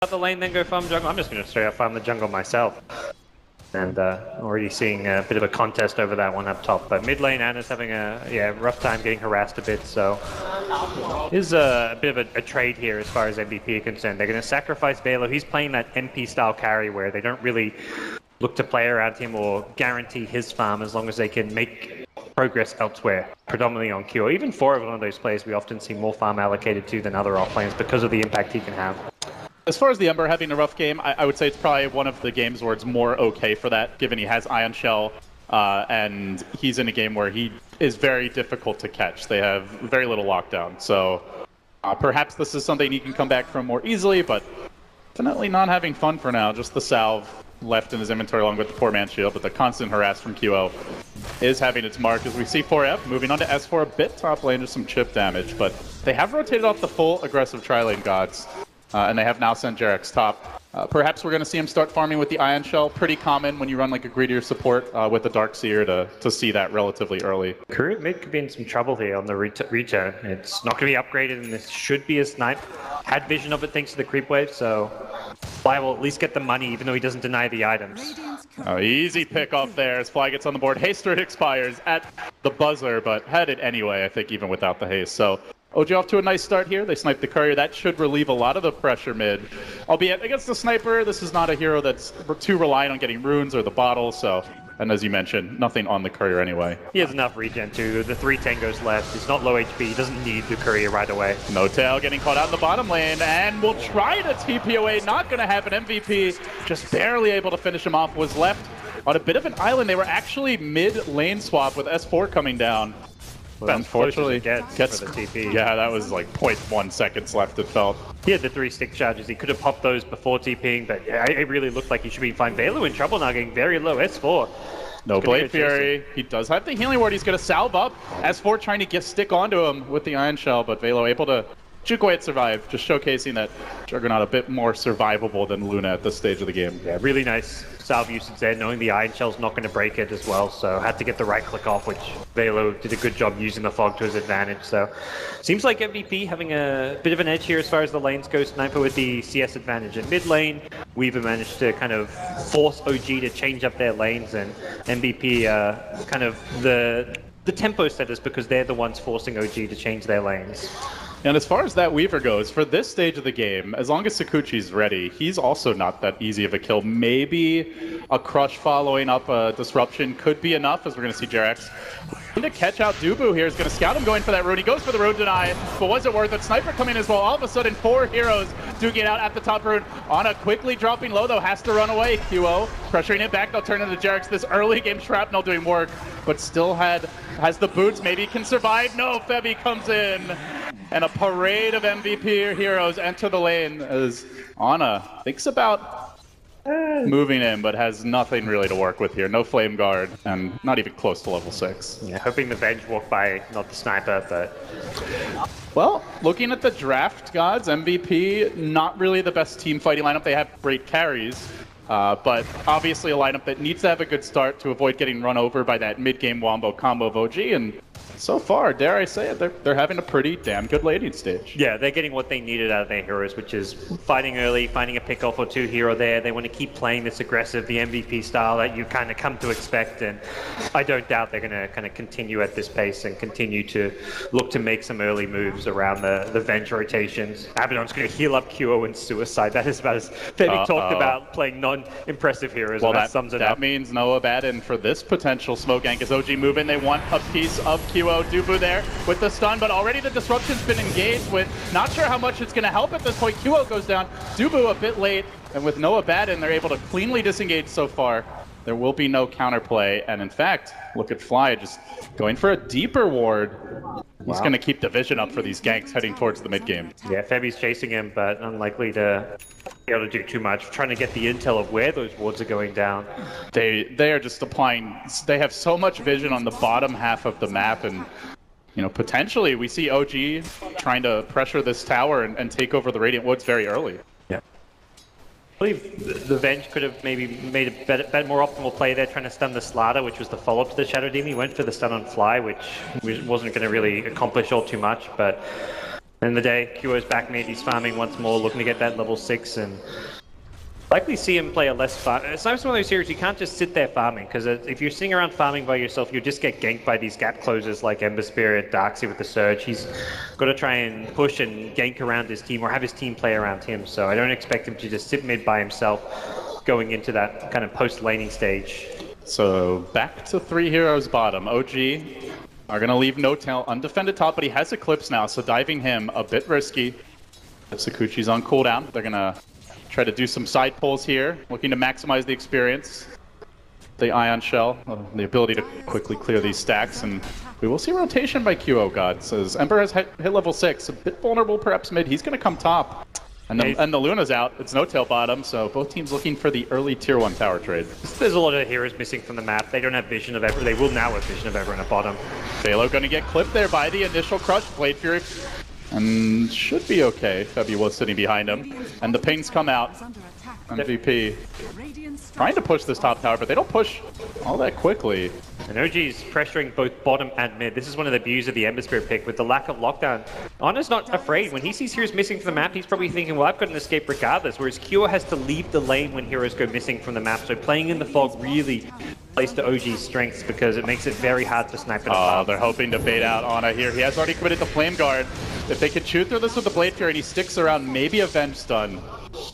the lane, then go farm jungle. I'm just going to straight up farm the jungle myself. And already seeing a bit of a contest over that one up top. But mid lane, Anna's having a rough time getting harassed a bit. So is a bit of a trade here as far as MVP are concerned. They're going to sacrifice Velo. He's playing that MP style carry where they don't really look to play around him or guarantee his farm as long as they can make progress elsewhere, predominantly on Q. Or even for one of those players we often see more farm allocated to than other off lanes because of the impact he can have. As far as the Ember having a rough game, I would say it's probably one of the games where it's more okay for that, given he has Ion Shell, and he's in a game where he is very difficult to catch. They have very little lockdown, so perhaps this is something he can come back from more easily, but definitely not having fun for now. Just the salve left in his inventory along with the poor man's shield, but the constant harass from QO is having its mark as we see 4F moving on to S4 a bit top lane, just some chip damage, but they have rotated off the full aggressive tri-lane gods. And they have now sent Jarek's top. Perhaps we're going to see him start farming with the Ion Shell. Pretty common when you run like a greedier support with the Darkseer to see that relatively early. Kuruk mid could be in some trouble here on the return. It's not going to be upgraded, and this should be a snipe. Had vision of it thanks to the creep wave, so Fly will at least get the money even though he doesn't deny the items. Oh, easy pick off there as Fly gets on the board. Haste rate expires at the buzzer, but had it anyway, I think, even without the haste. So OG off to a nice start here. They snipe the courier. That should relieve a lot of the pressure mid. Albeit against the sniper, this is not a hero that's too reliant on getting runes or the bottle, so... And as you mentioned, nothing on the courier anyway. He has enough regen too. The 3 tangos left. He's not low HP. He doesn't need the courier right away. No tail getting caught out in the bottom lane, and will try to TP away. Not going to have an MVP. Just barely able to finish him off. Was left on a bit of an island. They were actually mid lane swap with S4 coming down. But unfortunately, gets for the TP. Yeah, that was like 0.1 seconds left, it felt. He had the 3 stick charges. He could have popped those before TPing, but yeah, it really looked like he should be fine. Velo in trouble now, getting very low. S4. No Blade Fury. He does have the healing ward. He's going to salve up. S4 trying to stick onto him with the Ion Shell, but Velo able to juke away and survive, just showcasing that Juggernaut a bit more survivable than Luna at this stage of the game. Yeah, really nice salve usage there, knowing the Ion Shell's not going to break it as well, so had to get the right click off, which Velo did a good job using the fog to his advantage. So seems like MVP having a bit of an edge here as far as the lanes go. Sniper with the CS advantage in mid lane. Weaver managed to kind of force OG to change up their lanes, and MVP kind of the tempo setters because they're the ones forcing OG to change their lanes. And as far as that Weaver goes, for this stage of the game, as long as Sakuchi's ready, he's also not that easy of a kill. Maybe a Crush following up a Disruption could be enough, as we're going to see Jarex to catch out Dubu here. Is going to scout him going for that rune. He goes for the rune deny, but was it worth it? Sniper coming as well. All of a sudden, 4 heroes duking it out at the top rune. On a quickly dropping low, though, has to run away. QO pressuring it back. They'll turn into Jarex. This early game Shrapnel doing work, but still has the boots. Maybe can survive. No, Febby comes in. And a parade of MVP heroes enter the lane as Ana thinks about moving in, but has nothing really to work with here. No Flame Guard, and not even close to level 6. Yeah, hoping the Venge walk by, not the Sniper, but... Well, looking at the draft gods, MVP, not really the best team fighting lineup. They have great carries, but obviously a lineup that needs to have a good start to avoid getting run over by that mid-game wombo combo of OG, and so far, dare I say it, they're having a pretty damn good laning stage. Yeah, they're getting what they needed out of their heroes, which is fighting early, finding a pick-off or 2 here or there. They want to keep playing this aggressive, the MVP style that you kind of come to expect, and I don't doubt they're going to kind of continue at this pace and continue to look to make some early moves around the Venge rotations. Abaddon's going to heal up QO and Suicide. That is about as Febby talked about playing non-impressive heroes, well, that sums it up. That means no Abaddon for this potential smoke gank as OG move in. They want a piece of QO. Dubu there with the stun, but already the disruption's been engaged with. Not sure how much it's going to help at this point. QO goes down. Dubu a bit late, and with no Abaddon, they're able to cleanly disengage so far. There will be no counterplay, and in fact, look at Fly just going for a deeper ward. He's going to keep the vision up for these ganks heading towards the mid game. Yeah, Febby's chasing him, but unlikely to be able to do too much. Trying to get the intel of where those wards are going down. They are just applying. They have so much vision on the bottom half of the map, and you know, potentially we see OG trying to pressure this tower and take over the Radiant Woods very early. Yeah. I believe the Venge could have maybe made a better, more optimal play there, trying to stun the Slaughter, which was the follow-up to the Shadow Demon. He went for the stun on Fly, which wasn't going to really accomplish all too much, but In the day, QO's back mid, he's farming once more, looking to get that level 6, and likely see him play a less farm. It's nice one of those series you can't just sit there farming, because if you're sitting around farming by yourself, you'll just get ganked by these gap closers like Ember Spirit, Darkseid with the Surge. He's got to try and push and gank around his team, or have his team play around him, so I don't expect him to just sit mid by himself going into that kind of post-laning stage. So back to 3 heroes bottom. OG are going to leave No-Tail undefended top, but he has Eclipse now, so diving him a bit risky. Sakuchi's on cooldown. They're going to try to do some side pulls here, looking to maximize the experience. The Ion Shell, the ability to quickly clear these stacks, and we will see rotation by QO God. Says Ember has hit level 6, a bit vulnerable perhaps mid. He's going to come top. And the Luna's out. It's No-Tail bottom, so both teams looking for the early tier 1 tower trade. There's a lot of heroes missing from the map. They don't have vision of everyone. They will now have vision of everyone at bottom. Velo going to get clipped there by the initial crush. Blade Fury, and should be okay. Febby was sitting behind him. And the pings come out. MVP trying to push this top tower, but they don't push all that quickly. And OG's pressuring both bottom and mid. This is one of the beauties of the Ember Spirit pick with the lack of lockdown. Honor's not afraid. When he sees heroes missing from the map, he's probably thinking, well, I've got an escape regardless, whereas Kyo has to leave the lane when heroes go missing from the map. So playing in the fog really plays to OG's strengths because it makes it very hard to snipe it up. They're hoping to bait out Ana here. He has already committed the Flame Guard. If they could chew through this with the Blade Fury and he sticks around, maybe Avenge Stun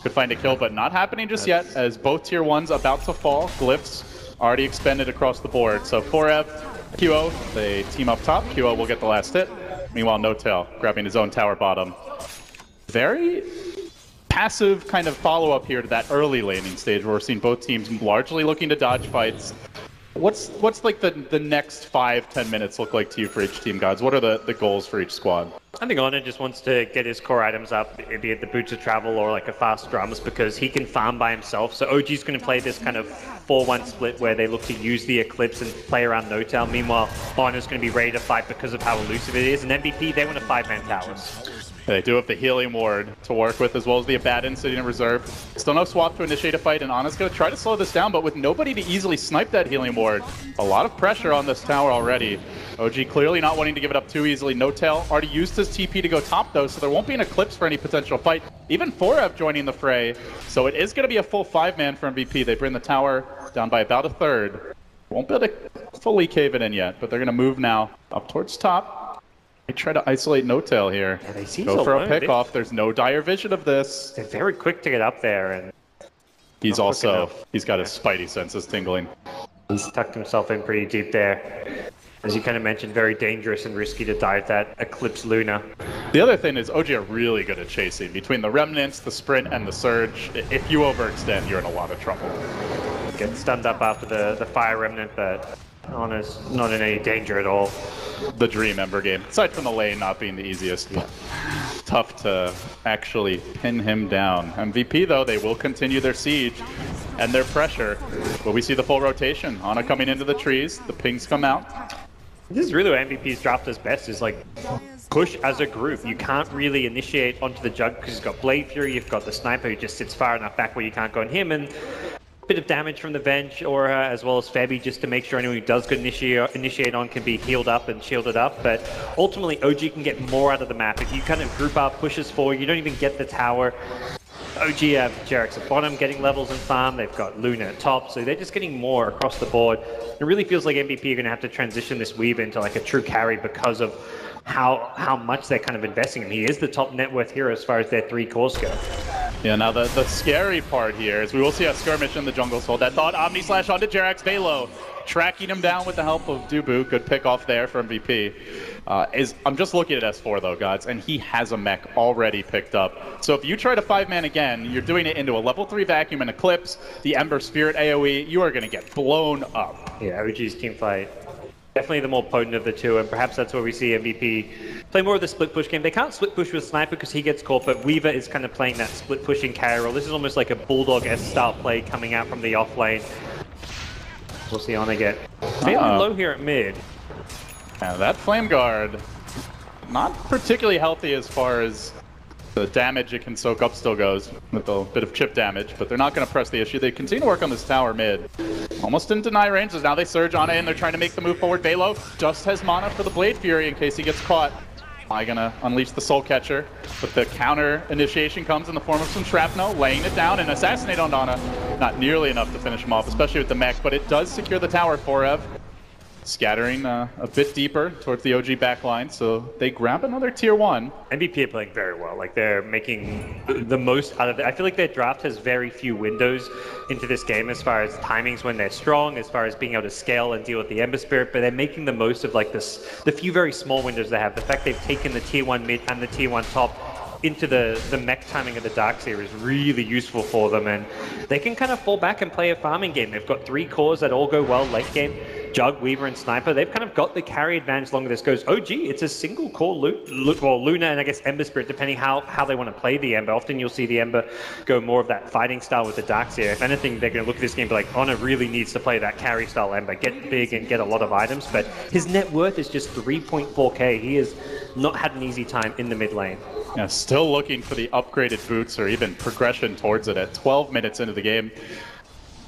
could find a kill, but not happening just yet, as both tier 1s about to fall. Glyphs already expended across the board. So 4F, QO, they team up top. QO will get the last hit. Meanwhile, No-Tail grabbing his own tower bottom. Very passive kind of follow-up here to that early laning stage where we're seeing both teams largely looking to dodge fights. What's like the next 5-10 minutes look like to you for each team, Gods? What are the goals for each squad? I think Honor just wants to get his core items up, be it the Boots of Travel or like a fast drums, because he can farm by himself. So OG's going to play this kind of 4-1 split where they look to use the Eclipse and play around No-Tail. Meanwhile, Honor's going to be ready to fight because of how elusive it is. And MVP, they want a 5-man towers. They do have the Healing Ward to work with, as well as the Abaddon sitting in reserve. Still no swap to initiate a fight, and Ana's going to try to slow this down, but with nobody to easily snipe that Healing Ward, a lot of pressure on this tower already. OG clearly not wanting to give it up too easily. No-Tail already used his TP to go top, though, so there won't be an Eclipse for any potential fight. Even 4F joining the fray, so it is going to be a full 5-man for MVP. They bring the tower down by about a third. Won't be able to fully cave it in yet, but they're going to move now up towards top. They try to isolate No-Tail here. Yeah, they seem Go so for low. a pick off. There's no dire vision of this. They're very quick to get up there, and he's got his spidey senses tingling. He's tucked himself in pretty deep there. As you kind of mentioned, very dangerous and risky to dive that Eclipse Luna. The other thing is OG are really good at chasing. Between the Remnants, the Sprint, and the Surge, if you overextend, you're in a lot of trouble. Get stunned up after the Fire Remnant, but Honor's not in any danger at all. The dream Ember game, aside from the lane not being the easiest. Tough to actually pin him down. MVP though, they will continue their siege and their pressure. But we see the full rotation. Ana coming into the trees, the pings come out. This is really what MVP's draft does best, is like push as a group. You can't really initiate onto the Jug because he's got Blade Fury, you've got the Sniper who just sits far enough back where you can't go on him, and bit of damage from the Venge Aura as well as Febby just to make sure anyone who does go initiate on can be healed up and shielded up. But ultimately, OG can get more out of the map. If you kind of group up, pushes forward, you don't even get the tower. OG have Jarek's at bottom getting levels and farm. They've got Luna at top, so they're just getting more across the board. It really feels like MVP are going to have to transition this Weaver into like a true carry because of how much they're kind of investing in him. He is the top net worth hero as far as their 3 cores go. Yeah, now the scary part here is we will see a skirmish in the jungle. So that thought Omni Slash onto Jarek's Velo, tracking him down with the help of Dubu. Good pick off there for MVP. I'm just looking at S4 though, Gods, and he has a mech already picked up. So if you try to 5-man again, you're doing it into a level 3 vacuum and Eclipse, the Ember Spirit AoE, you are going to get blown up. Yeah, OG's team fight. Definitely the more potent of the two, and perhaps that's where we see MVP play more of the split push game. They can't split push with Sniper because he gets caught, but Weaver is kind of playing that split pushing carry role. This is almost like a Bulldog-esque style play coming out from the off lane. We'll see Honor get feeling low here at mid. Yeah, that Flame Guard, not particularly healthy as far as the damage it can soak up still goes, with a bit of chip damage, but they're not going to press the issue. They continue to work on this tower mid. Almost in deny ranges. Now they surge on it and they're trying to make the move forward. Velo just has mana for the Blade Fury in case he gets caught. I'm gonna unleash the Soul Catcher, but the counter initiation comes in the form of some shrapnel, laying it down and assassinate on Donna. Not nearly enough to finish him off, especially with the mech, but it does secure the tower for Ev. Scattering a bit deeper towards the OG backline, so they grab another tier 1. MVP are playing very well. Like, they're making the most out of it. I feel like their draft has very few windows into this game as far as timings when they're strong, as far as being able to scale and deal with the Ember Spirit, but they're making the most of like the few very small windows they have. The fact they've taken the tier 1 mid and the tier 1 top into the mech timing of the Darkseer is really useful for them, and they can kind of fall back and play a farming game. They've got 3 cores that all go well late game. Jug, Weaver, and Sniper, they've kind of got the carry advantage longer this goes. OG, it's a single core Luna and I guess Ember Spirit, depending how they want to play the Ember. Often you'll see the Ember go more of that fighting style with the Darkseer. If anything, they're going to look at this game and be like, Honor really needs to play that carry style Ember, get big and get a lot of items, but his net worth is just 3.4k. He has not had an easy time in the mid lane. Yeah, still looking for the upgraded boots or even progression towards it at 12 minutes into the game.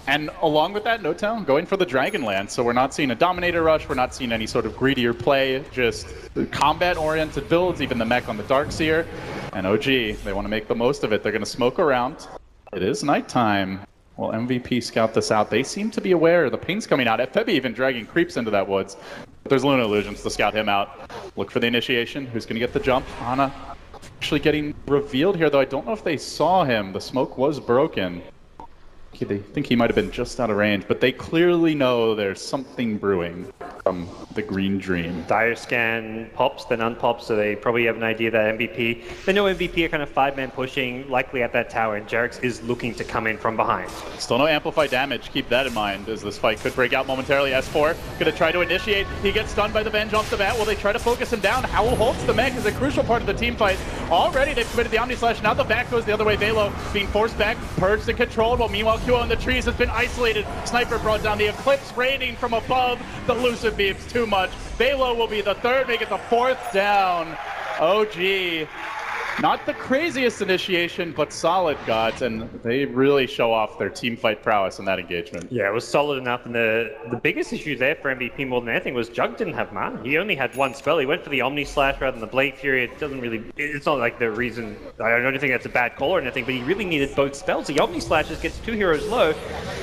And along with that, No-Town going for the Dragonlance, so we're not seeing a Dominator rush, we're not seeing any sort of greedier play, just combat-oriented builds, even the mech on the Darkseer. And OG, they want to make the most of it. They're going to smoke around. It is nighttime. Well, MVP scout this out. They seem to be aware the ping's coming out. Febi even dragging creeps into that woods. But there's Luna Illusions to scout him out. Look for the initiation. Who's going to get the jump? Ana actually getting revealed here, though I don't know if they saw him. The smoke was broken. They think he might have been just out of range, but they clearly know there's something brewing from the Green Dream. Dire scan pops, then unpops, so they probably have an idea that MVP. They know MVP are kind of 5-man pushing, likely at that tower, and Jarex is looking to come in from behind. Still no amplify damage, keep that in mind, as this fight could break out momentarily. S4 gonna try to initiate, he gets stunned by the Venge off the bat. Will they try to focus him down? Howl holds the mech is a crucial part of the team fight. Already they've committed the Omni Slash, now the back goes the other way. Velo being forced back, purged and controlled, while meanwhile Q in the trees has been isolated. Sniper brought down, the Eclipse raining from above. The elusive beams too much. Velo will be the 3rd, make it the 4th down. OG, not the craziest initiation, but solid, gods, and they really show off their team fight prowess in that engagement. Yeah, it was solid enough, and the biggest issue there for MVP more than anything was Jug didn't have mana. He only had 1 spell. He went for the Omni Slash rather than the Blade Fury. It doesn't really, it's not like the reason, I don't think that's a bad call or anything, but he really needed both spells. The Omni Slash just gets 2 heroes low,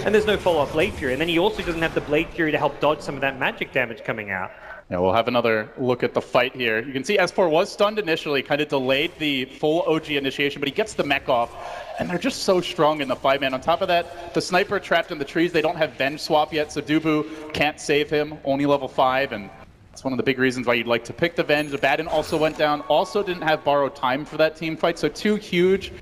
and there's no follow-up Blade Fury, and then he also doesn't have the Blade Fury to help dodge some of that magic damage coming out. Yeah, we'll have another look at the fight here. You can see S4 was stunned initially, kind of delayed the full OG initiation, but he gets the mech off, and they're just so strong in the 5-man. On top of that, the Sniper trapped in the trees. They don't have Venge swap yet, so Dubu can't save him, only level 5, and that's one of the big reasons why you'd like to pick the Venge. Abaddon also went down, also didn't have borrowed time for that team fight, so 2 huge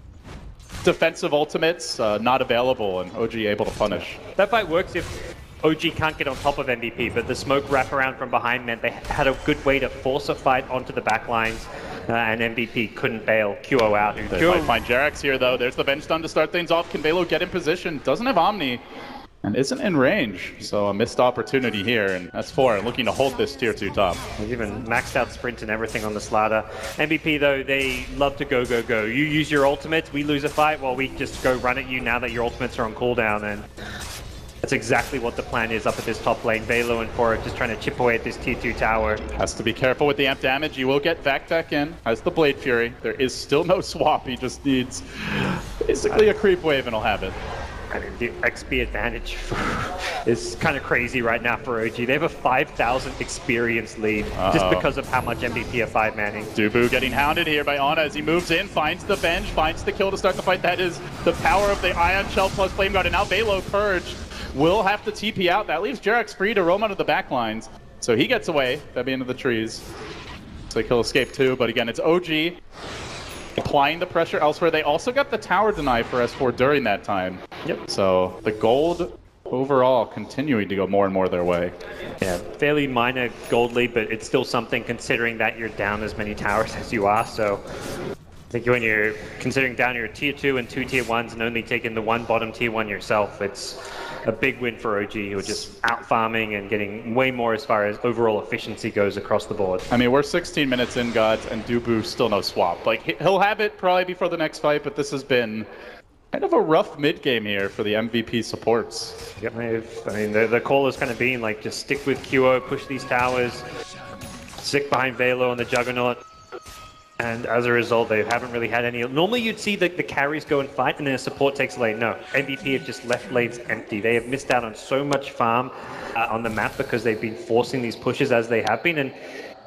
defensive ultimates not available, and OG able to punish. That fight works if OG can't get on top of MVP, but the smoke wraparound from behind meant they had a good way to force a fight onto the back lines, and MVP couldn't bail QO out. They might find Jarex here, though. There's the Venge stun to start things off. Can Velo get in position? Doesn't have Omni, and isn't in range, so a missed opportunity here, and S4 looking to hold this tier 2 top. He's even maxed out sprint and everything on the Slaughter. MVP, though, they love to go, go, go. You use your ultimate, we lose a fight, while we just go run at you now that your ultimates are on cooldown, and that's exactly what the plan is up at this top lane. Velo and Fora just trying to chip away at this tier 2 tower. Has to be careful with the amp damage. You will get back in as the Blade Fury. There is still no swap. He just needs basically a creep wave and he'll have it. I mean, the XP advantage is kind of crazy right now for OG. They have a 5,000 experience lead just because of how much MVP are 5-manning. Dubu getting hounded here by Ana as he moves in, finds the Venge, finds the kill to start the fight. That is the power of the Ion Shell plus Flame Guard, and now Velo purged. Will have to TP out. That leaves Jarex free to roam out of the back lines. So he gets away, Febi into the trees. So he'll escape too, but again, it's OG applying the pressure elsewhere. They also got the tower deny for S4 during that time. Yep. So the gold overall continuing to go more and more their way. Yeah, fairly minor gold lead, but it's still something considering that you're down as many towers as you are. So I think when you're considering down your tier 2 and 2 tier 1s and only taking the 1 bottom tier 1 yourself, it's a big win for OG, who are just out farming and getting way more as far as overall efficiency goes across the board. I mean, we're 16 minutes in, gods, and Dubu still no swap. Like, he'll have it probably before the next fight, but this has been kind of a rough mid-game here for the MVP supports. Yep, I mean, the call is kind of being like, just stick with QO, push these towers, stick behind Velo and the Juggernaut. And as a result, they haven't really had any. Normally, you'd see the carries go and fight, and then a support takes lane. No, MVP have just left lanes empty. They have missed out on so much farm on the map because they've been forcing these pushes as they have been, and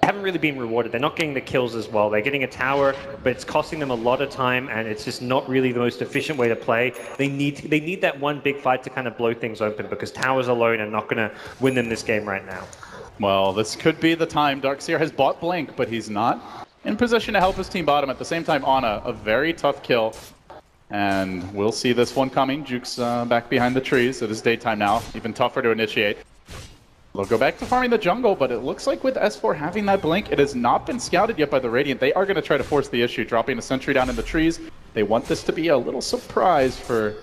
haven't really been rewarded. They're not getting the kills as well. They're getting a tower, but it's costing them a lot of time, and it's just not really the most efficient way to play. They need that one big fight to kind of blow things open, because towers alone are not going to win them this game right now. Well, this could be the time. Darkseer has bought Blink, but he's not in position to help his team bottom. At the same time, Ana, a very tough kill. And we'll see this one coming. Juke's back behind the trees. It is daytime now. Even tougher to initiate. They'll go back to farming the jungle, but it looks like with S4 having that blink, it has not been scouted yet by the Radiant. They are going to try to force the issue, dropping a sentry down in the trees. They want this to be a little surprise for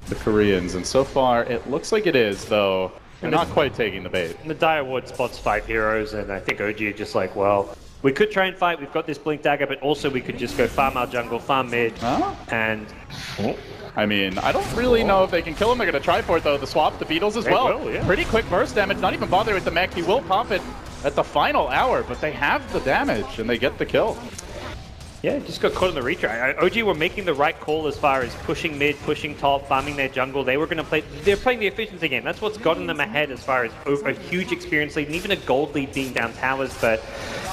the Koreans. And so far, it looks like it is, though. They're not quite taking the bait. The Dire Ward spots 5 heroes, and I think OG are just like, well, we could try and fight. We've got this Blink Dagger, but also we could just go farm our jungle, farm mid, and... I mean, I don't really know if they can kill him. They're going to try for it, though. The swap, the Beatles as well. Will, yeah. Pretty quick burst damage, not even bothering with the mech. He will pop it at the final hour, but they have the damage, and they get the kill. Yeah, just got caught in the retry. OG were making the right call as far as pushing mid, pushing top, farming their jungle. They were going to play... They're playing the efficiency game. That's what's gotten them ahead as far as a huge experience lead, and even a gold lead being down towers, but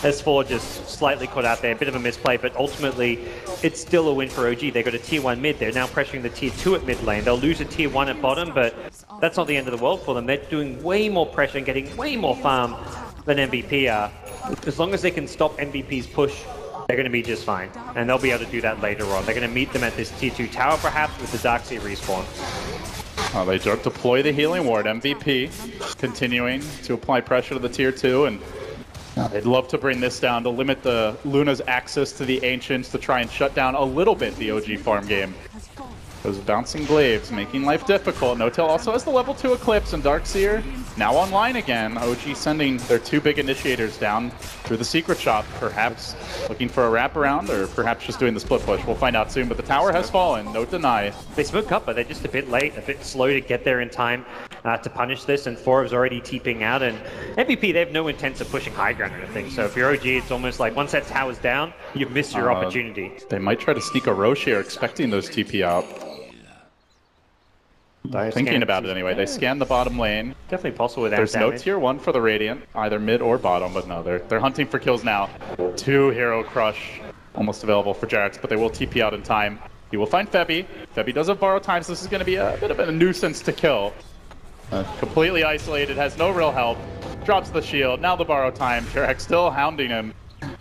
S4 just slightly caught out there. A bit of a misplay, but ultimately, it's still a win for OG. They got a tier 1 mid. They're now pressuring the tier 2 at mid lane. They'll lose a tier 1 at bottom, but that's not the end of the world for them. They're doing way more pressure and getting way more farm than MVP are. As long as they can stop MVP's push, they're going to be just fine, and they'll be able to do that later on. They're going to meet them at this tier 2 tower, perhaps, with the Darkseer respawn. Oh, they deploy the healing ward. MVP continuing to apply pressure to the tier 2, and they'd love to bring this down to limit the Luna's access to the Ancients, to try and shut down a little bit the OG farm game. Those bouncing glaives making life difficult. No-Tail also has the level 2 Eclipse, and Darkseer now online again. OG sending their 2 big initiators down through the secret shop, perhaps looking for a wraparound, or perhaps just doing the split push. We'll find out soon, but the tower has fallen, no deny. They smoke up, but they're just a bit late, a bit slow to get there in time to punish this, and 4 is already TPing out, and MVP, they have no intent of pushing high ground or anything, so if you're OG, it's almost like once that tower's down, you've missed your opportunity. They might try to sneak a Roche here, expecting those TP out. Thinking about it anyway. They scan the bottom lane. Definitely possible with that. There's no tier 1 for the Radiant, either mid or bottom, but no, they're hunting for kills now. 2 hero crush almost available for Jarex, but they will TP out in time. He will find Febby. Febby does have borrow time, so this is going to be a bit of a nuisance to kill. Completely isolated, has no real help. Drops the shield. Now the borrow time. Jarex still hounding him.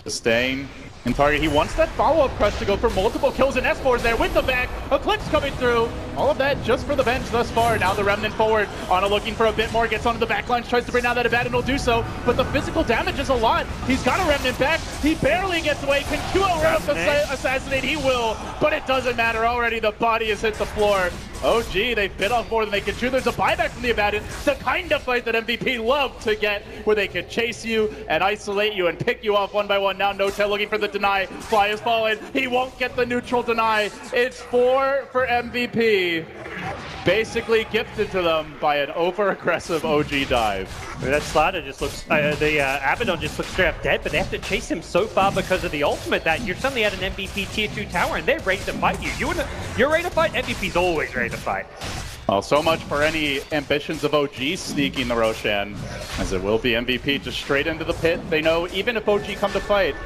Just staying in target. He wants that follow-up crush to go for multiple kills, and S4's there with the back. Eclipse coming through. All of that just for the bench thus far. Now the Remnant forward. Ana looking for a bit more. Gets onto the back line. Tries to bring down that Abaddon. Will do so. But the physical damage is a lot. He's got a Remnant back. He barely gets away. Can QL assassinate? He will. But it doesn't matter. Already the body has hit the floor. OG, they bit off more than they can chew. There's a buyback from the Abaddon. The kind of fight that MVP love to get, where they could chase you and isolate you and pick you off one by one. Now No-Tail looking for the deny. Fly has fallen. He won't get the neutral deny. It's 4 for MVP. Basically gifted to them by an over-aggressive OG dive. That Slider just looks, the Abaddon just looks straight up dead, but they have to chase him so far because of the ultimate that you're suddenly at an MVP tier 2 tower and they're ready to fight you. You're ready to fight, MVP's always ready to fight. Well, so much for any ambitions of OG sneaking the Roshan, as it will be MVP just straight into the pit. They know even if OG come to fight,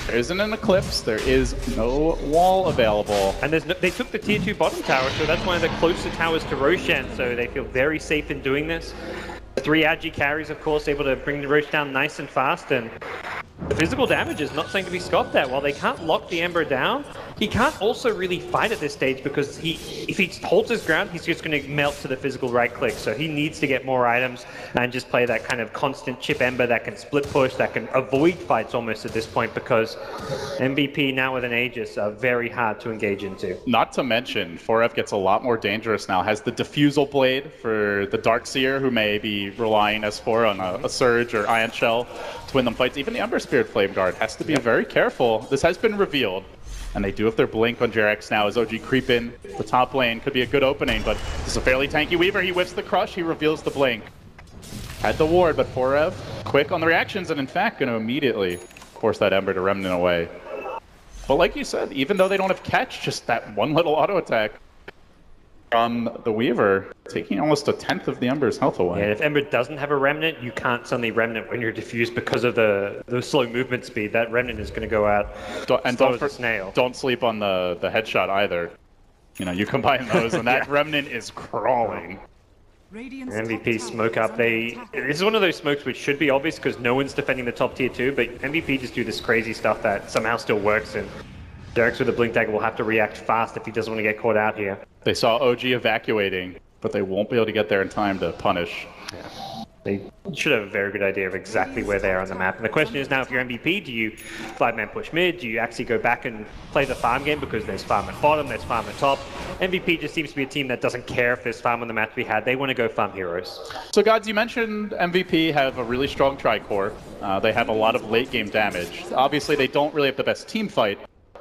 there isn't an Eclipse, there is no wall available. And they took the tier 2 bottom tower, so that's one of the closer towers to Roshan, so they feel very safe in doing this. 3 Agi carries, of course, able to bring the Rosh down nice and fast, and the physical damage is not something to be scoffed at. While they can't lock the Ember down, he can't also really fight at this stage because if he holds his ground, he's just going to melt to the physical right click. So he needs to get more items and just play that kind of constant chip Ember that can split push, that can avoid fights almost at this point, because MVP now with an Aegis are very hard to engage into. Not to mention, 4F gets a lot more dangerous now. Has the Diffusal Blade for the Darkseer, who may be relying S4 on a Surge or Ion Shell to win them fights. Even the Ember Spirit Flame Guard has to be very careful. This has been revealed. And they do have their blink on Jarex now as OG creep in the top lane. Could be a good opening, but this is a fairly tanky Weaver. He whiffs the crush, he reveals the blink. Had the ward, but 4F quick on the reactions, and in fact going to immediately force that Ember to Remnant away. But like you said, even though they don't have catch, just that one little auto attack from the Weaver, taking almost a tenth of the Ember's health away. Yeah, if Ember doesn't have a Remnant, you can't suddenly Remnant when you're diffused because of the slow movement speed. That Remnant is going to go out slow as a snail. Don't sleep on the headshot either. You know, you combine those and that Remnant is crawling. MVP smoke up. This is one of those smokes which should be obvious because no one's defending the top tier 2, but MVP just do this crazy stuff that somehow still works, and JerAx with the Blink Dagger will have to react fast if he doesn't want to get caught out here. They saw OG evacuating, but they won't be able to get there in time to punish. Yeah. They should have a very good idea of exactly where they are on the map. And the question is now, if you're MVP, do you 5-man push mid? Do you actually go back and play the farm game because there's farm at bottom, there's farm at top? MVP just seems to be a team that doesn't care if there's farm on the map to be had. They want to go farm heroes. So, Gods, you mentioned MVP have a really strong tri-core. They have a lot of late-game damage. Obviously, they don't really have the best team fight.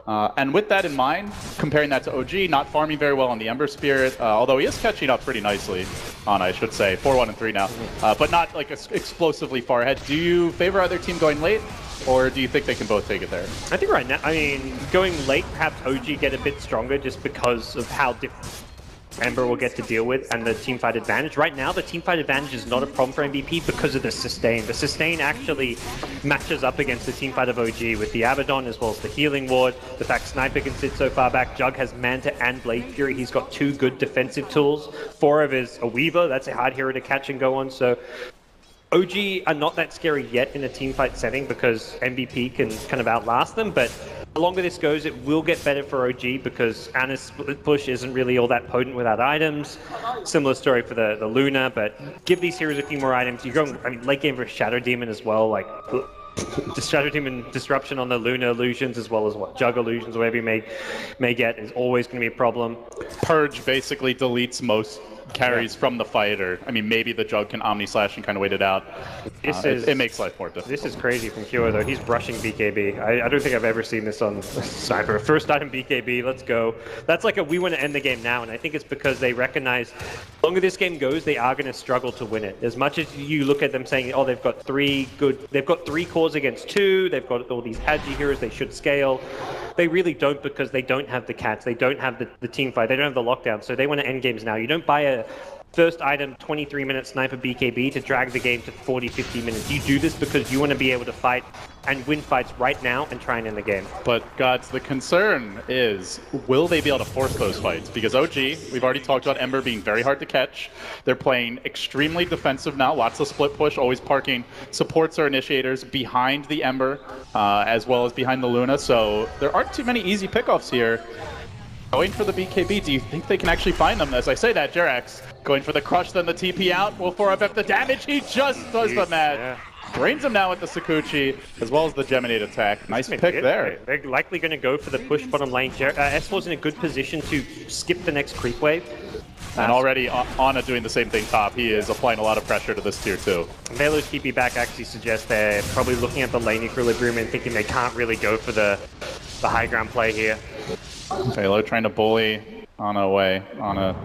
And with that in mind, comparing that to OG, not farming very well on the Ember Spirit, although he is catching up pretty nicely on, I should say, 4-1 and 3 now, but not like explosively far ahead. Do you favor either team going late, or do you think they can both take it there? I think right now, I mean, going late, perhaps OG get a bit stronger just because of how different Ember will get to deal with and the teamfight advantage. Right now, the teamfight advantage is not a problem for MVP because of the sustain. The sustain actually matches up against the teamfight of OG with the Abaddon as well as the healing ward. The fact Sniper can sit so far back. Jug has Manta and Blade Fury. He's got 2 good defensive tools. 4 of his a Weaver. That's a hard hero to catch and go on. So OG are not that scary yet in a teamfight setting because MVP can kind of outlast them, but the longer this goes, it will get better for OG because Anna's split push isn't really all that potent without items. Similar story for the Luna, but give these heroes a few more items. You're going, I mean, late game for Shadow Demon as well, like the Shadow Demon disruption on the Luna illusions as well as what Jug illusions, whatever you may get, is always going to be a problem. Purge basically deletes most carries from the fighter. I mean, maybe the Jug can Omni Slash and kind of wait it out. It makes life more difficult. This is crazy from Kyo, though. He's brushing BKB. I don't think I've ever seen this on Sniper. First item BKB, let's go. That's like a we want to end the game now, and I think it's because they recognize the longer this game goes, they are going to struggle to win it. As much as you look at them saying, oh, they've got 3 cores against 2, they've got all these Agi heroes, they should scale. They really don't because they don't have the cats, they don't have the team fight, they don't have the lockdown, so they want to end games now. You don't buy a first item 23-minute Sniper BKB to drag the game to 40-50 minutes. You do this because you want to be able to fight and win fights right now and try and end the game. But Gods, the concern is, will they be able to force those fights? Because OG, we've already talked about Ember being very hard to catch. They're playing extremely defensive now, lots of split push, always parking supports or initiators behind the Ember, as well as behind the Luna, so there aren't too many easy pickoffs here. Going for the BKB, do you think they can actually find them? As I say that, JerAx going for the crush, then the TP out. Will 4FF the damage? He just does the match. Yeah. Drains him now with the Sakuchi, as well as the Geminate attack. Nice pick there. They're likely going to go for the push bottom lane. S4's in a good position to skip the next creep wave. And already Ana doing the same thing top. He is applying a lot of pressure to this tier 2. Velo's TP back actually suggests they're probably looking at the lane equilibrium and thinking they can't really go for the high ground play here. Velo trying to bully Ana away. Ana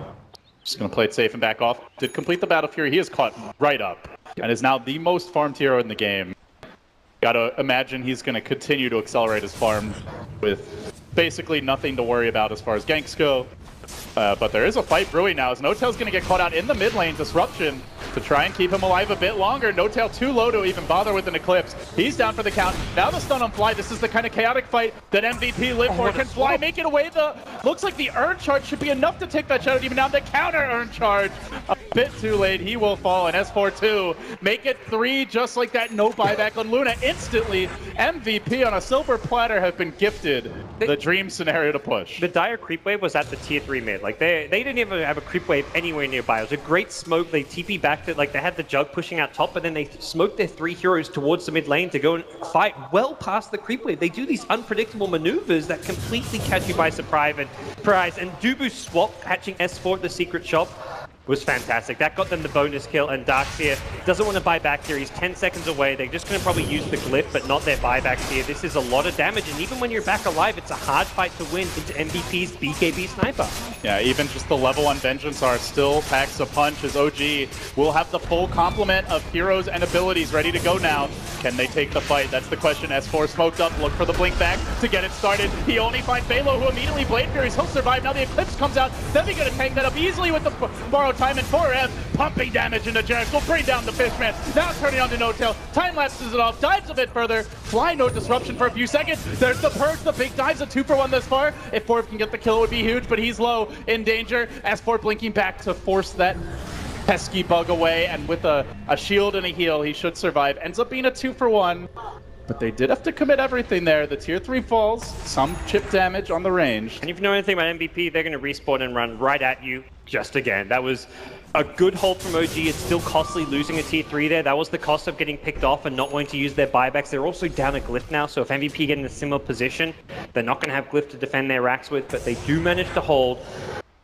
just going to play it safe and back off. Did complete the Battle Fury. He is caught right up and is now the most farmed hero in the game. Gotta imagine he's going to continue to accelerate his farm with basically nothing to worry about as far as ganks go. But there is a fight brewing now as N0tail's going to get caught out in the mid lane. Disruption to try and keep him alive a bit longer. N0tail too low to even bother with an Eclipse. He's down for the count. Now the stun on Fly. This is the kind of chaotic fight that MVP live for. Can Fly make it away? Looks like the Urn Charge should be enough to take that Shadow Demon down. The counter Urn Charge. A bit too late. He will fall. And S4-2 make it 3 just like that. No buyback on Luna. Instantly, MVP on a silver platter have been gifted the dream scenario to push. The dire creep wave was at the tier 3 mid. Like they didn't even have a creep wave anywhere nearby. It was a great smoke. They TP back to, like, they had the Jug pushing out top, but then they smoked their 3 heroes towards the mid lane to go and fight well past the creep wave. They do these unpredictable maneuvers that completely catch you by surprise. And Dubu swap catching S4 at the secret shop was fantastic. That got them the bonus kill, and Darkseer doesn't want to buy back here. He's 10 seconds away. They're just going to probably use the glyph, but not their buybacks here. This is a lot of damage, and even when you're back alive, it's a hard fight to win into MVP's BKB Sniper. Yeah, even just the level on Vengeance are still packs a punch as OG will have the full complement of heroes and abilities ready to go now. Can they take the fight? That's the question. S4 smoked up, look for the blink back to get it started. He only finds Velo, who immediately Blade Furies. He'll survive. Now the Eclipse comes out. Then we gonna tank that up easily with the borrowed time and 4F. Pumping damage into JerAx. Will bring down the Fishman. Now turning on to No Tail. Time lapses it off. Dives a bit further. Fly no disruption for a few seconds. There's the Purge. The big dives, a 2-for-1 thus far. If 4F can get the kill, it would be huge, but he's low, in danger. S4 blinking back to force that pesky bug away, and with a shield and a heal, he should survive. Ends up being a 2-for-1, but they did have to commit everything there. The tier 3 falls, some chip damage on the range. And if you know anything about MVP, they're going to respawn and run right at you just again. That was a good hold from OG. It's still costly losing a tier 3 there. That was the cost of getting picked off and not wanting to use their buybacks. They're also down a Glyph now, so if MVP get in a similar position, they're not going to have Glyph to defend their racks with, but they do manage to hold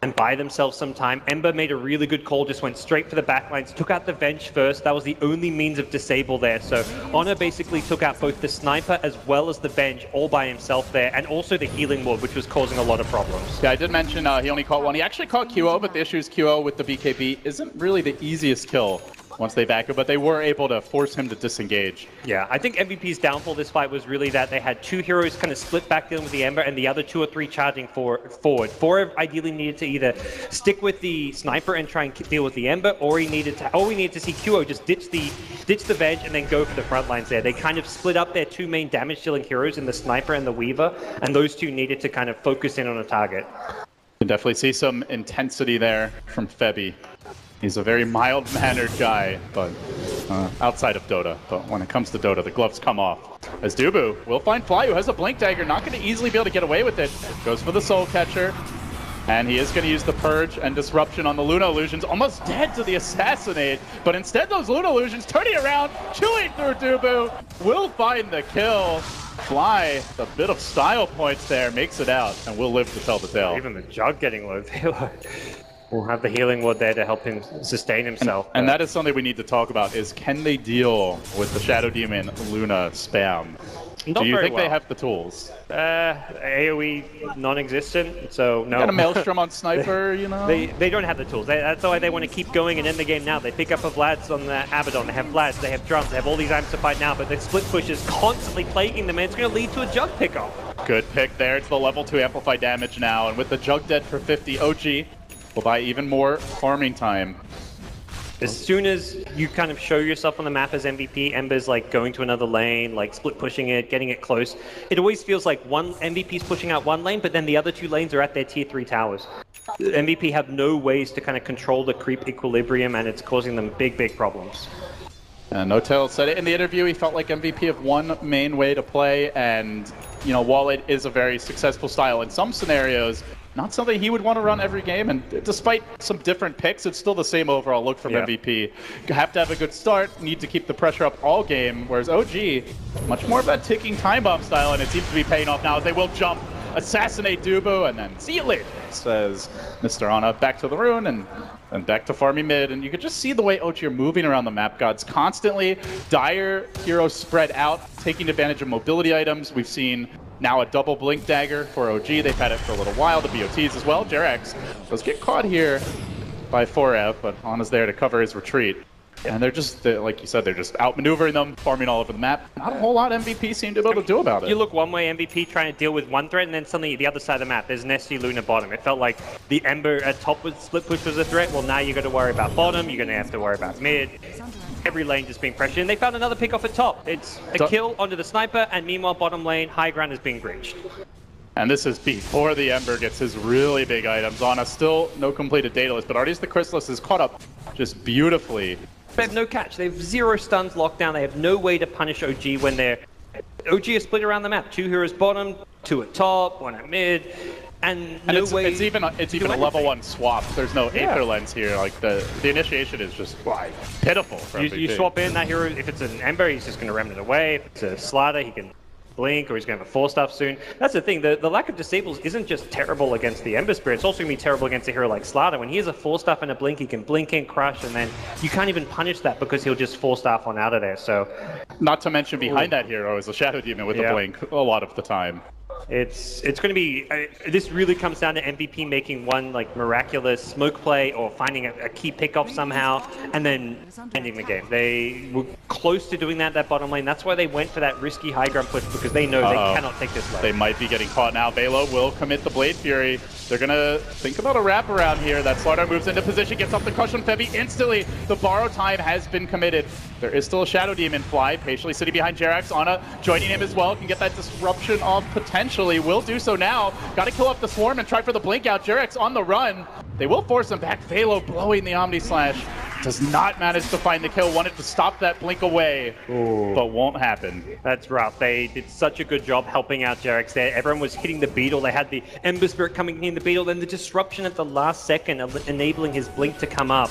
and buy themselves some time. Ember made a really good call, just went straight for the backlines, took out the Venge first. That was the only means of disable there. So Honor basically took out both the Sniper as well as the Venge all by himself there, and also the healing ward, which was causing a lot of problems. Yeah, I did mention he only caught one. He actually caught QO, but the issue is QO with the BKB isn't really the easiest kill once they back up, but they were able to force him to disengage. Yeah, I think MVP's downfall this fight was really that they had two heroes kind of split back dealing with the Ember and the other 2 or 3 charging forward. 4 ideally needed to either stick with the Sniper and try and deal with the Ember, or we needed to see QO just ditch the Venge and then go for the front lines there. They kind of split up their 2 main damage dealing heroes in the Sniper and the Weaver, and those 2 needed to kind of focus in on a target. You can definitely see some intensity there from Febby. He's a very mild-mannered guy, but outside of Dota. But when it comes to Dota, the gloves come off. As Dubu will find Fly, who has a Blink Dagger, not going to easily be able to get away with it. Goes for the Soul Catcher, and he is going to use the Purge and Disruption on the Luna Illusions. Almost dead to the Assassinate, but instead those Luna Illusions turning around, chewing through Dubu, will find the kill. Fly, a bit of style points there, makes it out, and will live to tell the tale. Even the Jug getting low. We'll have the healing ward there to help him sustain himself. And that is something we need to talk about, is can they deal with the Shadow Demon Luna spam? Do you think they have the tools? AoE non-existent, so no. Got a Maelstrom on Sniper, you know? They don't have the tools. That's why they want to keep going and end the game now. They pick up a Vlad's on the Abaddon, they have Vlad's, they have drums, they have all these items to fight now, but the split push is constantly plaguing them, and it's going to lead to a Jug pickoff. Good pick there. It's the level 2 amplify damage now, and with the Jug dead for 50, OG will buy even more farming time. As soon as you kind of show yourself on the map as MVP, Ember's like going to another lane, like split pushing it, getting it close. It always feels like one MVP's pushing out one lane, but then the other 2 lanes are at their tier 3 towers. MVP have no ways to kind of control the creep equilibrium, and it's causing them big problems. No Tail said it in the interview. He felt like MVP of one main way to play, and you know, while it is a very successful style in some scenarios, not something he would want to run every game. And despite some different picks, it's still the same overall look from MVP. You have to have a good start, need to keep the pressure up all game, whereas OG, much more of that ticking time bomb style, and it seems to be paying off now as they will jump, assassinate Dubu, and then see you later, says Mr. Ana. Back to the rune, and back to farming mid, and you can just see the way OG are moving around the map, gods, constantly. Dire heroes spread out, taking advantage of mobility items. We've seen now a double Blink Dagger for OG. They've had it for a little while, the BOTs as well. JerAx does get caught here by 4F, but Ana's there to cover his retreat. And they're just, like you said, they're just outmaneuvering them, farming all over the map. Not a whole lot MVP seem to be able to do about it. You look one way, MVP trying to deal with one threat, and then suddenly the other side of the map, there's Nesty Luna bottom. It felt like the Ember at top with split push was a threat. Well, now you got to worry about bottom, you're going to have to worry about mid. Every lane just being pressured, and they found another pick off at top. It's a kill onto the Sniper, and meanwhile bottom lane, high ground is being breached. And this is before the Ember gets his really big items. Ana still no completed data list, but Artie's the Chrysalis is caught up just beautifully. They have no catch. They have 0 stuns locked down. They have no way to punish OG when they're... OG is split around the map. 2 heroes bottom, 2 at top, 1 at mid, and no way... It's even a level 1 swap. There's no Aether Lens here. Like, the initiation is just pitiful for you swap in that hero. If it's an Ember, he's just going to remnant away. If it's a Slaughter, he can blink, or he's going to have a 4-staff soon. That's the thing, the lack of disables isn't just terrible against the Ember Spirit, it's also going to be terrible against a hero like Slaughter. When he has a 4-staff and a blink, he can blink and crush, and then you can't even punish that because he'll just 4-staff on out of there, so... Not to mention behind that hero is a Shadow Demon with a blink a lot of the time. It's going to be, this really comes down to MVP making one like miraculous smoke play or finding a key pickoff somehow and then ending the game. They were close to doing that bottom lane. That's why they went for that risky high ground push, because they know they cannot take this lane. They might be getting caught now. Velo will commit the Blade Fury. They're going to think about a wraparound here. That Slardar moves into position, gets off the crush on Febby instantly. The borrow time has been committed. There is still a Shadow Demon fly, patiently sitting behind Jerax. Ana joining him as well, can get that disruption off potentially. Will do so now. Got to kill off the Swarm and try for the blink out. Jerax on the run. They will force him back. Velo blowing the Omni Slash. Does not manage to find the kill. Wanted to stop that blink away, but won't happen. That's rough. They did such a good job helping out Jerax there. Everyone was hitting the beetle. They had the Ember Spirit coming in the beetle, then the disruption at the last second, enabling his blink to come up.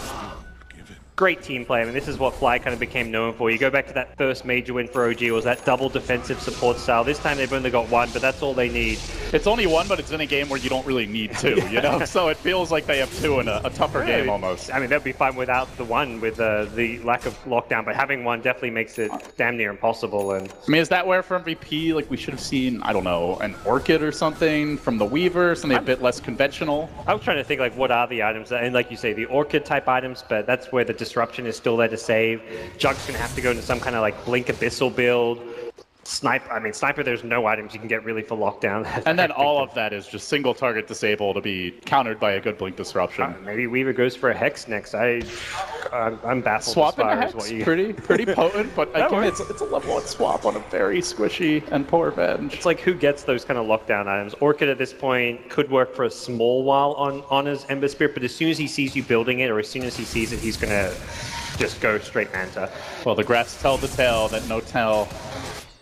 Great team play. I mean, this is what Fly kind of became known for. You go back to that first major win for OG, was that double defensive support style. This time they've only got one, but that's all they need. It's only one, but it's in a game where you don't really need two, you know? So it feels like they have two in a tougher game almost. I mean, they'd be fine without the one with the lack of lockdown, but having one definitely makes it damn near impossible. And I mean, is that where for MVP, like we should have seen, I don't know, an Orchid or something from the Weaver, something a bit less conventional? I was trying to think, like, what are the items? And like you say, the Orchid type items, but that's where the disruption is still there to save. Jug's gonna have to go into some kind of like Blink Abyssal build. Sniper, there's no items you can get really for lockdown. And then all of that is just single target disable to be countered by a good Blink disruption. Maybe Weaver goes for a Hex next. I'm baffled. Swapping as far a Hex, as what you... pretty potent, but again, it's a level 1 swap on a very squishy and poor bench. It's like, who gets those kind of lockdown items? Orchid at this point could work for a small while on his Ember Spirit, but as soon as he sees you building it, or as soon as he sees it, he's gonna just go straight Manta. Well, the graphs tell the tale that Notel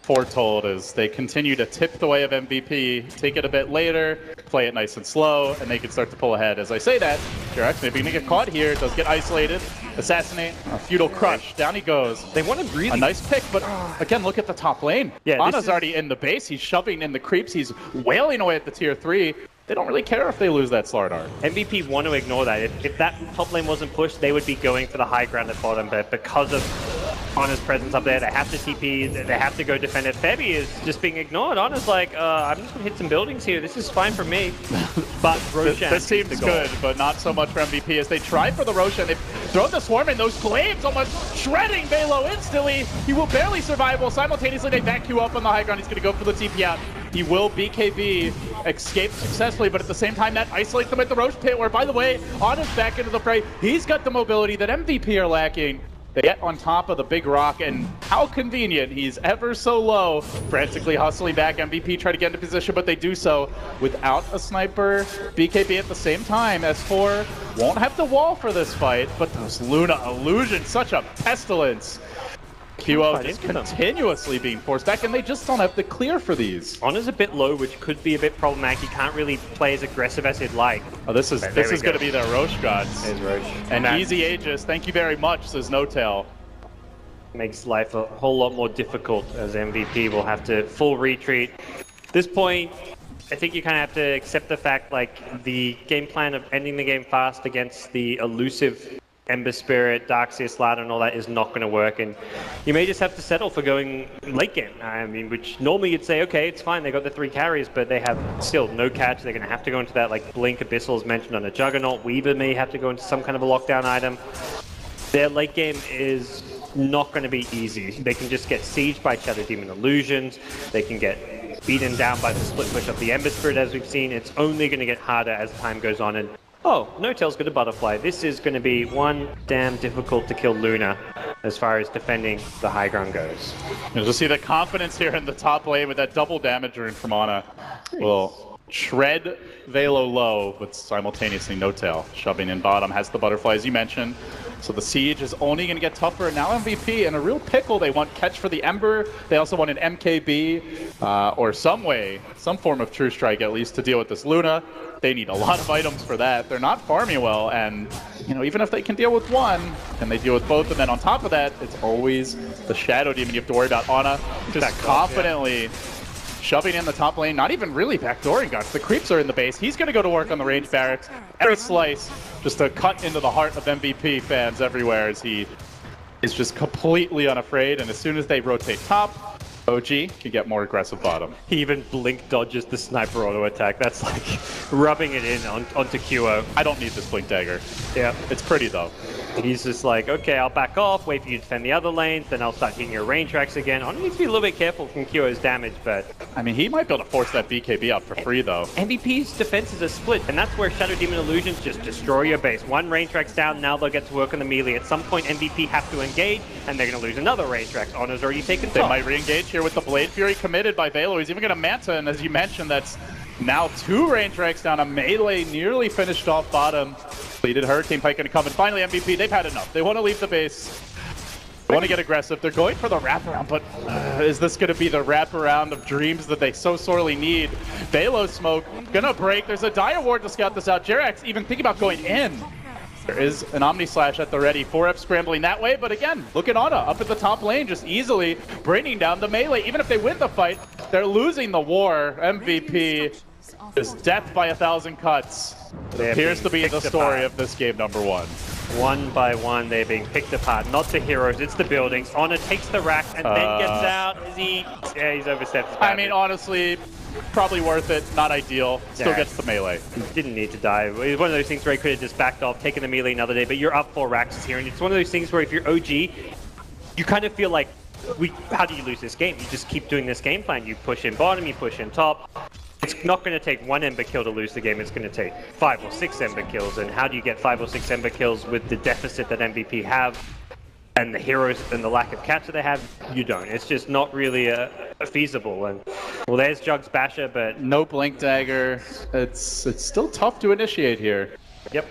foretold as they continue to tip the way of MVP, take it a bit later, play it nice and slow, and they can start to pull ahead. As I say that, Jerax maybe gonna get caught here, does get isolated, assassinate, a Feudal Crush, down he goes. They want to really... A nice pick, but again, look at the top lane. Yeah, Ana's already in the base, he's shoving in the creeps, he's wailing away at the tier 3. They don't really care if they lose that Slardar. MVP want to ignore that. If that top lane wasn't pushed, they would be going for the high ground at bottom, but because of Ana's presence up there, they have to TP, they have to go defend it. Febby is just being ignored. Ana's like, I'm just going to hit some buildings here. This is fine for me. But Roshan this seems good, but not so much for MVP as they try for the Roshan. They've thrown the Swarm in, those Glaives almost shredding Velo instantly. He will barely survive. While simultaneously they back you up on the high ground. He's going to go for the TP out. He will BKB, escape successfully, but at the same time that isolates them at the Roche pit, where, by the way, Ana's back into the fray. He's got the mobility that MVP are lacking. They get on top of the big rock, and how convenient. He's ever so low, frantically hustling back. MVP try to get into position, but they do so without a sniper. BKB at the same time. S4 won't have the wall for this fight, but those Luna illusions, such a pestilence. QO just continuously being forced back, and they just don't have the clear for these. Ana's a bit low, which could be a bit problematic. He can't really play as aggressive as he'd like. Oh, this is going to be their Roche gods. There's Roche. And easy Aegis, thank you very much, says No-Tail. Makes life a whole lot more difficult, as MVP will have to full retreat. At this point, I think you kind of have to accept the fact, like, the game plan of ending the game fast against the elusive Ember Spirit, Darkseer, Ladder, and all that is not going to work, and you may just have to settle for going late game. I mean, which normally you'd say, okay, it's fine, they got the 3 carries, but they have still no catch. They're going to have to go into that, like, Blink Abyssal as mentioned on a Juggernaut. Weaver may have to go into some kind of a lockdown item. Their late game is not going to be easy. They can just get sieged by Shadow Demon Illusions. They can get beaten down by the split push of the Ember Spirit, as we've seen. It's only going to get harder as time goes on, and oh, No-Tail's got a butterfly. This is going to be one damn difficult to kill Luna as far as defending the high ground goes. You'll just see the confidence here in the top lane with that double damage rune from Ana. Will shred Velo low, but simultaneously No-Tail shoving in bottom, has the butterfly as you mentioned. So the siege is only going to get tougher, and now MVP in a real pickle. They want catch for the Ember. They also want an MKB or some form of True Strike at least to deal with this Luna. They need a lot of items for that. They're not farming well, and you know, even if they can deal with one, can they deal with both? And then on top of that, it's always the Shadow Demon you have to worry about. Ana just confidently shoving in the top lane, not even really backdooring guts. The creeps are in the base. He's going to go to work on the range barracks. Every slice, just a cut into the heart of MVP fans everywhere as he is just completely unafraid. And as soon as they rotate top, OG can get more aggressive bottom. He even blink dodges the sniper auto attack. That's like rubbing it in onto QO. I don't need this blink dagger. Yeah. It's pretty though. He's just like, okay, I'll back off, wait for you to defend the other lanes, then I'll start hitting your range tracks again. I need to be a little bit careful from QO's damage, but... I mean, he might be able to force that BKB up for free, though. MVP's defenses are split, and that's where Shadow Demon Illusions just destroy your base. One range track's down, now they'll get to work on the melee. At some point, MVP have to engage, and they're going to lose another range track. Honor's already taken top. They might re-engage here with the Blade Fury committed by Velo. He's even going to Manta, and as you mentioned, that's now 2 range tracks down. A melee nearly finished off bottom. Bleeded Hurricane Pike going to come, and finally MVP, they've had enough. They want to leave the base. They want to get aggressive. They're going for the wraparound, but is this going to be the wraparound of dreams that they so sorely need? Velo smoke gonna break. There's a Dire Ward to scout this out. JerAx even thinking about going in. There is an Omni Slash at the ready. 4F scrambling that way, but again, look at Ana up at the top lane, just easily bringing down the melee. Even if they win the fight, they're losing the war. MVP is death by 1,000 cuts. It appears to be the story of this game number 1. One by one, they're being picked apart. Not the heroes, it's the buildings. Honor takes the rack and then gets out. Is he? Yeah, he's overstepped. I mean, honestly, probably worth it. Not ideal. Still gets the melee. Didn't need to die. It was one of those things where he could have just backed off, taken the melee another day, but you're up 4 racks here, and it's one of those things where if you're OG, you kind of feel like, how do you lose this game? You just keep doing this game plan. You push in bottom, you push in top. It's not going to take 1 Ember kill to lose the game, it's going to take 5 or 6 Ember kills, and how do you get 5 or 6 Ember kills with the deficit that MVP have, and the heroes and the lack of capture they have? You don't. It's just not really feasible, and well, there's Jug's Basher, but... No Blink Dagger. It's still tough to initiate here. Yep.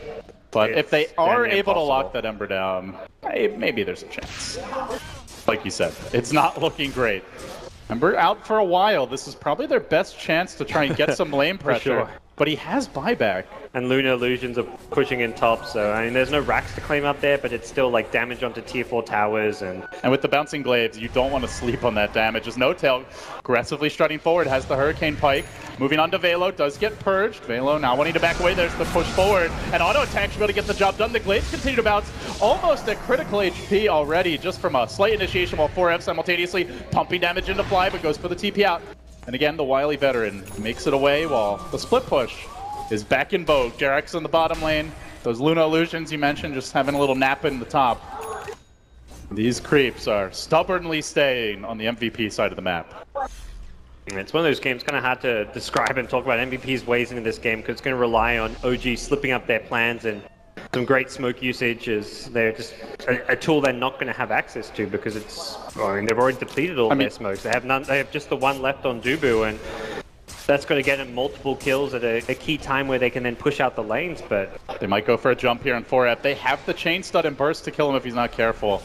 But if they are able to lock that Ember down, maybe there's a chance. Like you said, it's not looking great. Ember out for a while. This is probably their best chance to try and get some lane pressure. Sure. But he has buyback. And Lunar Illusions are pushing in top, so I mean, there's no racks to claim up there, but it's still like damage onto tier 4 towers. And with the bouncing glaives, you don't want to sleep on that damage. As No-Tail aggressively strutting forward, has the Hurricane Pike. Moving on to Velo, does get purged. Velo now wanting to back away. There's the push forward. And auto attack should be able to get the job done. The glaives continue to bounce, almost at critical HP already, just from a slight initiation, while 4F simultaneously pumping damage into Fly, but goes for the TP out. And again, the wily veteran makes it away while the split push is back in vogue. JerAx in the bottom lane. Those Luna Illusions you mentioned just having a little nap in the top. These creeps are stubbornly staying on the MVP side of the map. It's one of those games kind of hard to describe and talk about MVP's ways into this game because it's going to rely on OG slipping up their plans, and some great smoke usage is they're just a tool they're not going to have access to because it's, I mean, they've already depleted all their smokes. They have none. They have just the one left on Dubu, and that's going to get them multiple kills at a key time where they can then push out the lanes. But they might go for a jump here in 4F. They have the chain stud and burst to kill him if he's not careful.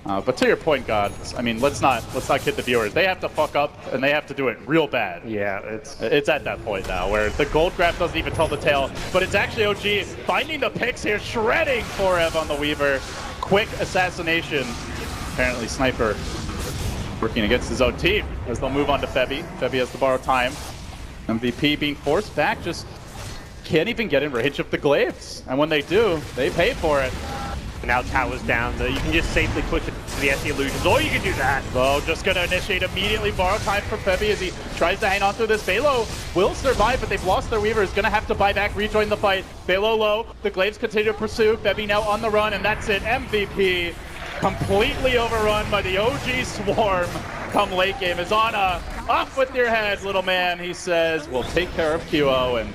But to your point, God, I mean, let's not kid the viewers. They have to fuck up, and they have to do it real bad. Yeah, it's at that point now where the gold grab doesn't even tell the tale, but it's actually OG finding the picks here, shredding 4F on the Weaver. Quick assassination. Apparently, Sniper working against his own team as they'll move on to Febby. Febby has to borrow time. MVP being forced back, just can't even get in range of the glaives, and when they do, they pay for it. Now towers down, you can just safely push it to the SE Illusions, or you can do that. So just going to initiate immediately, borrow time for Febby as he tries to hang on through this. Velo will survive, but they've lost their Weaver. Is going to have to buy back, rejoin the fight. Velo low, the glaives continue to pursue. Febby now on the run, and that's it. MVP completely overrun by the OG Swarm come late game. Is Ana up with your head, little man, he says. We'll take care of QO, and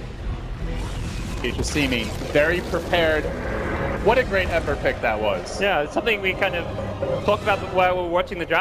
he's just seeming very prepared. What a great effort pick that was. Yeah, it's something we kind of talked about while we were watching the draft.